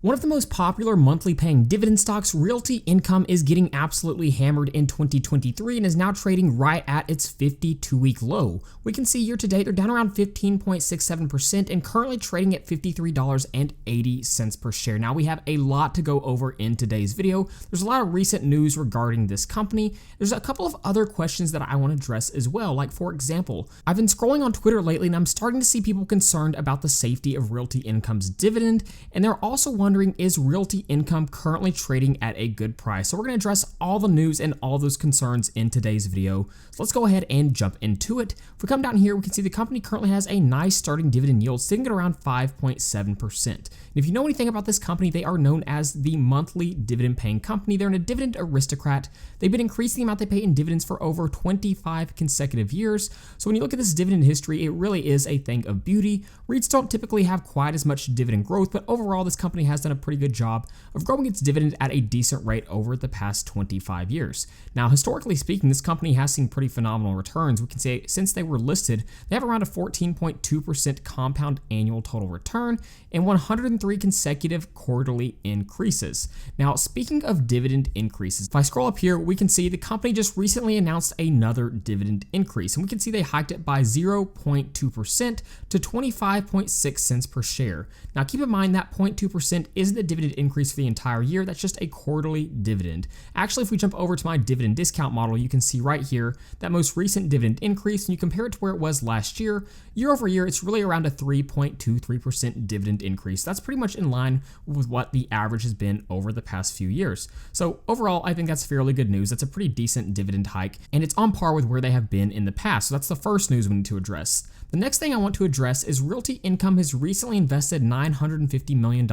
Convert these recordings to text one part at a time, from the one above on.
One of the most popular monthly paying dividend stocks, Realty Income, is getting absolutely hammered in 2023 and is now trading right at its 52-week low. We can see year to date they're down around 15.67% and currently trading at $53.80 per share. Now we have a lot to go over in today's video. There's a lot of recent news regarding this company. There's a couple of other questions that I want to address as well. Like for example, I've been scrolling on Twitter lately and I'm starting to see people concerned about the safety of Realty Income's dividend, and they're also wondering, is Realty Income currently trading at a good price? So we're going to address all the news and all those concerns in today's video. So let's go ahead and jump into it. If we come down here, we can see the company currently has a nice starting dividend yield sitting at around 5.7%. And if you know anything about this company, they are known as the monthly dividend paying company. They're a dividend aristocrat. They've been increasing the amount they pay in dividends for over 25 consecutive years. So when you look at this dividend history, it really is a thing of beauty. REITs don't typically have quite as much dividend growth, but overall this company has done a pretty good job of growing its dividend at a decent rate over the past 25 years. Now, historically speaking, this company has seen pretty phenomenal returns. We can say since they were listed, they have around a 14.2% compound annual total return and 103 consecutive quarterly increases. Now, speaking of dividend increases, if I scroll up here, we can see the company just recently announced another dividend increase, and we can see they hiked it by 0.2% to 25.6 cents per share. Now, keep in mind that 0.2% isn't the dividend increase for the entire year. That's just a quarterly dividend. Actually, if we jump over to my dividend discount model, you can see right here that most recent dividend increase, and you compare it to where it was last year over year, it's really around a 3.23% dividend increase. That's pretty much in line with what the average has been over the past few years. So overall, I think that's fairly good news. That's a pretty decent dividend hike, and it's on par with where they have been in the past. So that's the first news we need to address. The next thing I want to address is Realty Income has recently invested $950 million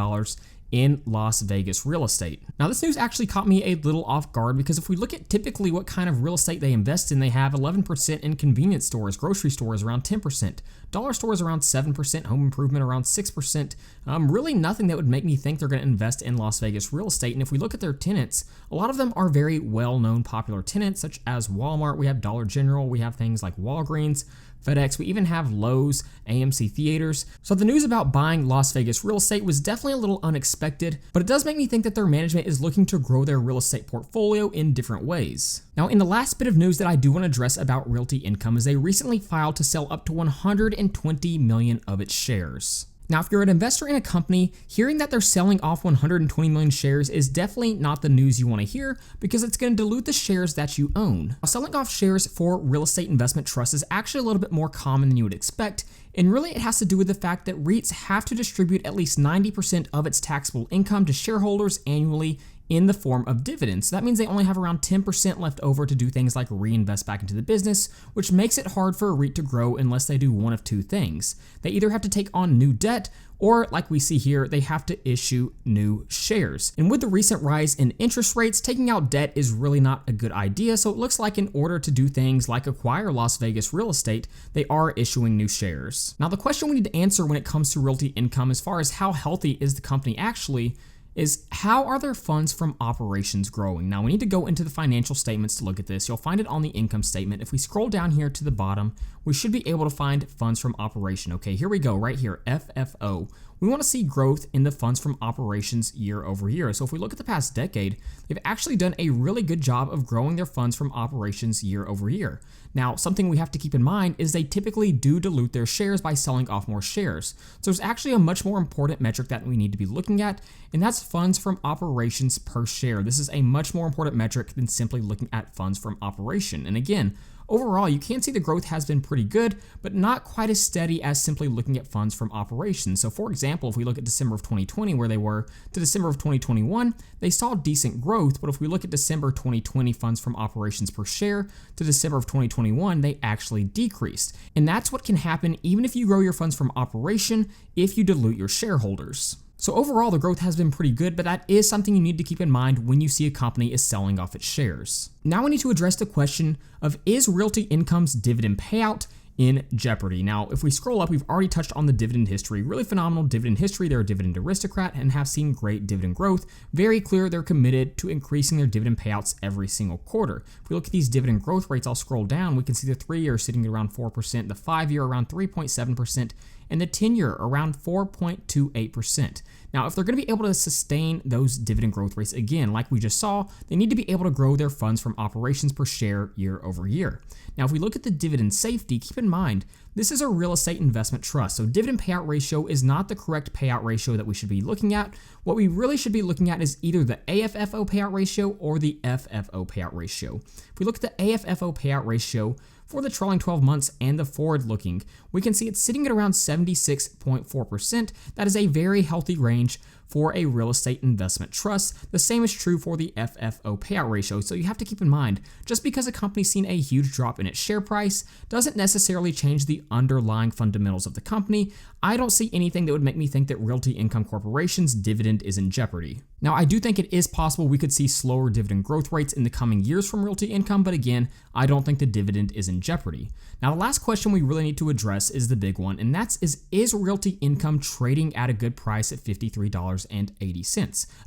in Las Vegas real estate. Now, this news actually caught me a little off guard because if we look at typically what kind of real estate they invest in, they have 11% in convenience stores, grocery stores around 10%, dollar stores around 7%, home improvement around 6%. Really nothing that would make me think they're going to invest in Las Vegas real estate. And if we look at their tenants, a lot of them are very well-known popular tenants such as Walmart, we have Dollar General, we have things like Walgreens, FedEx, we even have Lowe's, AMC Theaters. So the news about buying Las Vegas real estate was definitely a little unexpected, but it does make me think that their management is looking to grow their real estate portfolio in different ways. Now, in the last bit of news that I do want to address about Realty Income is they recently filed to sell up to 120 million of its shares. Now, if you're an investor in a company, hearing that they're selling off 120 million shares is definitely not the news you want to hear because it's going to dilute the shares that you own. Now, selling off shares for real estate investment trusts is actually a little bit more common than you would expect, and really it has to do with the fact that REITs have to distribute at least 90% of its taxable income to shareholders annually in the form of dividends. So that means they only have around 10% left over to do things like reinvest back into the business, which makes it hard for a REIT to grow unless they do one of two things. They either have to take on new debt, or like we see here, they have to issue new shares. And with the recent rise in interest rates, taking out debt is really not a good idea. So it looks like in order to do things like acquire Las Vegas real estate, they are issuing new shares. Now, the question we need to answer when it comes to Realty Income, as far as how healthy is the company actually, is how are their funds from operations growing? Now, we need to go into the financial statements to look at this. You'll find it on the income statement. If we scroll down here to the bottom, we should be able to find funds from operation. Okay, here we go, right here, FFO. We want to see growth in the funds from operations year over year. So if we look at the past decade, they've actually done a really good job of growing their funds from operations year over year. Now, something we have to keep in mind is they typically do dilute their shares by selling off more shares. So there's actually a much more important metric that we need to be looking at, and that's funds from operations per share. This is a much more important metric than simply looking at funds from operation. And again, overall, you can see the growth has been pretty good, but not quite as steady as simply looking at funds from operations. So for example, if we look at December of 2020, where they were, to December of 2021, they saw decent growth, but if we look at December 2020 funds from operations per share to December of 2021, they actually decreased. And that's what can happen even if you grow your funds from operation if you dilute your shareholders. So overall, the growth has been pretty good, but that is something you need to keep in mind when you see a company is selling off its shares. Now we need to address the question of, is Realty Income's dividend payout in jeopardy? Now, if we scroll up, we've already touched on the dividend history. Really phenomenal dividend history. They're a dividend aristocrat and have seen great dividend growth. Very clear they're committed to increasing their dividend payouts every single quarter. If we look at these dividend growth rates, I'll scroll down, we can see the 3-year sitting at around 4%, the 5-year around 3.7%, and the 10-year around 4.28%. Now, if they're going to be able to sustain those dividend growth rates again, like we just saw, they need to be able to grow their funds from operations per share year over year. Now, if we look at the dividend safety, keep in mind, this is a real estate investment trust, so dividend payout ratio is not the correct payout ratio that we should be looking at. What we really should be looking at is either the AFFO payout ratio or the FFO payout ratio. If we look at the AFFO payout ratio for the trailing 12 months and the forward looking, we can see it's sitting at around 76.4%. That is a very healthy range for a real estate investment trust. The same is true for the FFO payout ratio. So you have to keep in mind, just because a company's seen a huge drop in its share price doesn't necessarily change the underlying fundamentals of the company. I don't see anything that would make me think that Realty Income Corporation's dividend is in jeopardy. Now, I do think it is possible we could see slower dividend growth rates in the coming years from Realty Income, but again, I don't think the dividend is in jeopardy. Now, the last question we really need to address is the big one, and that's is Realty Income trading at a good price at $53.80?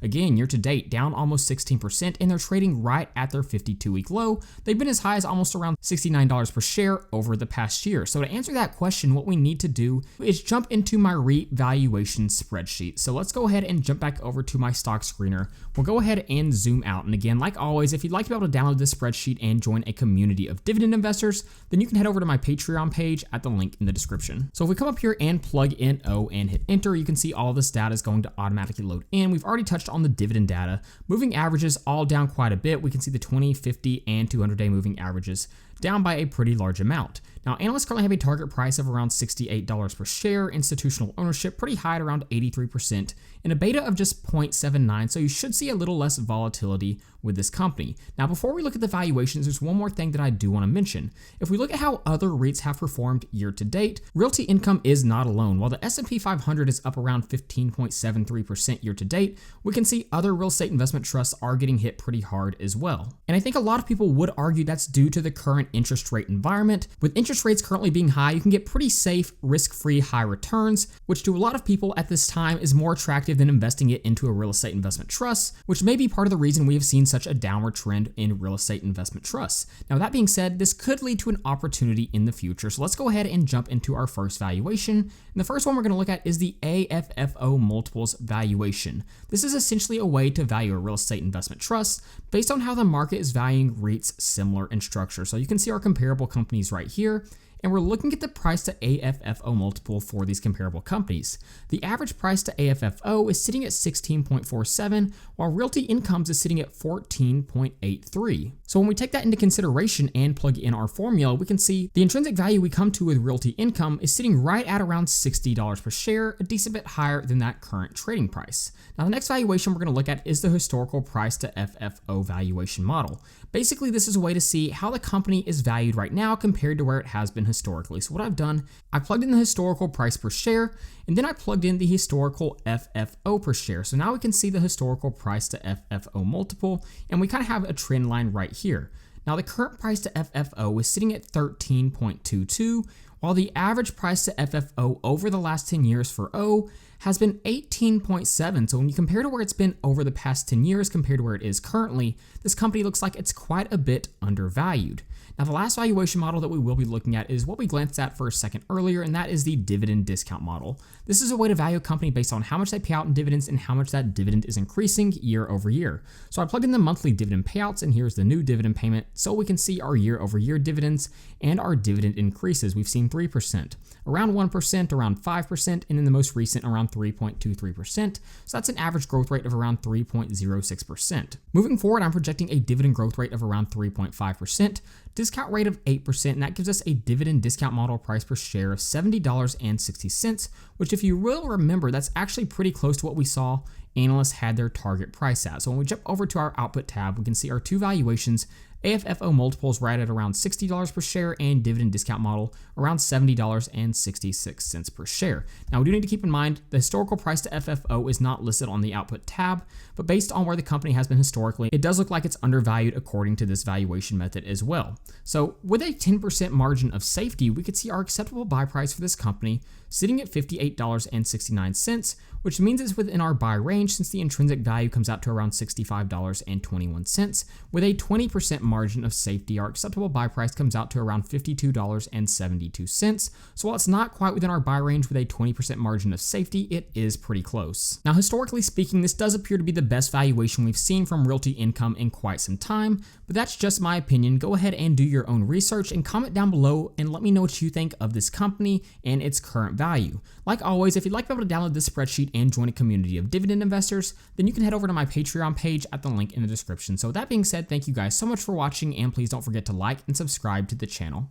Again, year to date, down almost 16%, and they're trading right at their 52-week low. They've been as high as almost around $69 per share over the past year. So to answer that question, what we need to do is jump into my REIT valuation spreadsheet. So let's go ahead and jump back over to my stock screener. We'll go ahead and zoom out. And again, like always, if you'd like to be able to download this spreadsheet and join a community of dividend investors, then you can head over to my Patreon page at the link in the description. So if we come up here and plug in O and hit enter, you can see all this data is going to automatically load in. We've already touched on the dividend data. Moving averages all down quite a bit. We can see the 20, 50, and 200-day moving averages down by a pretty large amount. Now, analysts currently have a target price of around $68 per share, institutional ownership pretty high at around 83%, and a beta of just 0.79, so you should see a little less volatility with this company. Now, before we look at the valuations, there's one more thing that I do want to mention. If we look at how other REITs have performed year to date, Realty Income is not alone. While the S&P 500 is up around 15.73% year to date, we can see other real estate investment trusts are getting hit pretty hard as well. And I think a lot of people would argue that's due to the current interest rate environment. With interest rates currently being high, you can get pretty safe, risk-free high returns, which to a lot of people at this time is more attractive than investing it into a real estate investment trust, which may be part of the reason we have seen such a downward trend in real estate investment trusts. Now, that being said, this could lead to an opportunity in the future. So let's go ahead and jump into our first valuation. And the first one we're going to look at is the AFFO multiples valuation. This is essentially a way to value a real estate investment trust based on how the market is valuing REITs similar in structure. So you can see our comparable companies right here, and we're looking at the price to AFFO multiple for these comparable companies. The average price to AFFO is sitting at 16.47, while Realty Income's is sitting at 14.83. So when we take that into consideration and plug in our formula, we can see the intrinsic value we come to with Realty Income is sitting right at around $60 per share, a decent bit higher than that current trading price. Now, the next valuation we're going to look at is the historical price to FFO valuation model. Basically, this is a way to see how the company is valued right now compared to where it has been historically. So what I've done, I plugged in the historical price per share, and then I plugged in the historical FFO per share. So now we can see the historical price to FFO multiple, and we kind of have a trend line right here. Now, the current price to FFO is sitting at 13.22, while the average price to FFO over the last 10 years for O has been 18.7. So when you compare to where it's been over the past 10 years compared to where it is currently, this company looks like it's quite a bit undervalued. Now, the last valuation model that we will be looking at is what we glanced at for a second earlier, and that is the dividend discount model. This is a way to value a company based on how much they pay out in dividends and how much that dividend is increasing year over year. So I plugged in the monthly dividend payouts, and here's the new dividend payment, so we can see our year over year dividends and our dividend increases. We've seen 3%, around 1%, around 5%, and in the most recent around 3.23%. So that's an average growth rate of around 3.06%. Moving forward, I'm projecting a dividend growth rate of around 3.5%, discount rate of 8%, and that gives us a dividend discount model price per share of $70.60, which if you will remember, that's actually pretty close to what we saw analysts had their target price at. So when we jump over to our output tab, we can see our two valuations. AFFO multiples right at around $60 per share and dividend discount model around $70.66 per share. Now, we do need to keep in mind the historical price to FFO is not listed on the output tab, but based on where the company has been historically, it does look like it's undervalued according to this valuation method as well. So with a 10% margin of safety, we could see our acceptable buy price for this company sitting at $58.69, which means it's within our buy range since the intrinsic value comes out to around $65.21. With a 20% margin of safety, our acceptable buy price comes out to around $52.72. So while it's not quite within our buy range with a 20% margin of safety, it is pretty close. Now, historically speaking, this does appear to be the best valuation we've seen from Realty Income in quite some time, but that's just my opinion. Go ahead and do your own research and comment down below and let me know what you think of this company and its current value. Like always, if you'd like to be able to download this spreadsheet and join a community of dividend investors, then you can head over to my Patreon page at the link in the description. So with that being said, thank you guys so much for watching, and please don't forget to like and subscribe to the channel.